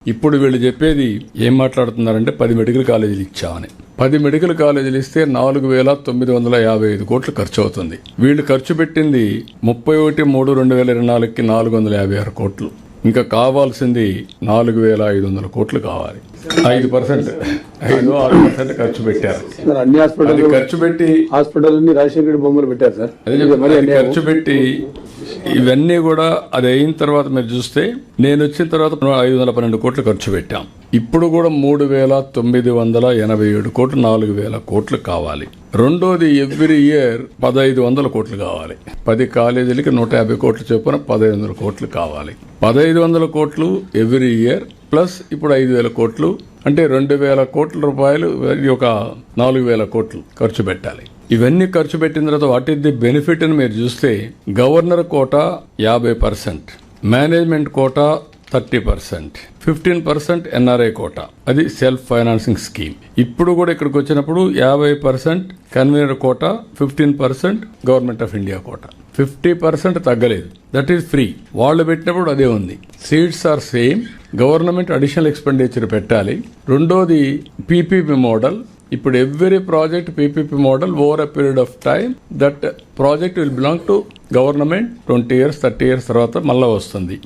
ఇప్పుడు వీళ్ళు చెప్పేది ఏం మాట్లాడుతున్నారంటే 10 మెడికల్ కాలేజీలు ఇచ్చామని. 10 మెడికల్ కాలేజీలు ఇస్తే 4,955 కోట్లు ఖర్చు అవుతుంది. వీళ్ళు ఖర్చు పెట్టింది 31/3/2024కి 456 కోట్లు. ఇంకా కావాల్సింది 4,500 కోట్లు కావాలి. 5% ఖర్చు పెట్టారు. అన్ని హాస్పిటల్ ఖర్చు పెట్టి హాస్పిటల్ రాజశేఖర బొమ్మలు పెట్టారు సార్. ఖర్చు పెట్టి ఇవన్నీ కూడా అది అయిన తర్వాత మీరు చూస్తే నేను వచ్చిన తర్వాత 512 కోట్లు ఖర్చు పెట్టాం. ఇప్పుడు కూడా 3,987 కోట్లు, 4,000 కోట్లు కావాలి. రెండోది ఎవ్రీ ఇయర్ 1,500 కోట్లు కావాలి. 10 కాలేజీలకి 150 కోట్లు చొప్పున 1,500 కోట్లు కావాలి. 1,500 కోట్లు ఎవ్రీ ఇయర్ ప్లస్ ఇప్పుడు 5,000 కోట్లు అంటే 2,000 కోట్ల రూపాయలు, ఒక 4,000 కోట్లు ఖర్చు పెట్టాలి. ఇవన్నీ ఖర్చు పెట్టిన తర్వాత వాట్ ఈస్ ది బెనిఫిట్ అని మీరు చూస్తే governor quota 50%, management quota 30%, 15% NRI quota, అది సెల్ఫ్ ఫైనాన్సింగ్ స్కీమ్. ఇప్పుడు కూడా ఇక్కడికి వచ్చినప్పుడు 50% convener quota, 15% government of India quota, 50% తగ్గలేదు. That is free. వాళ్ళు పెట్టినప్పుడు అదే ఉంది. Seats are same. Government additional expenditure పెట్టాలి. రెండోది పీపీపీ మోడల్. ఇప్పుడు every project PPP model over a period of time that project will belong to government. 20 years 30 years తర్వాత మళ్ళా వస్తుంది.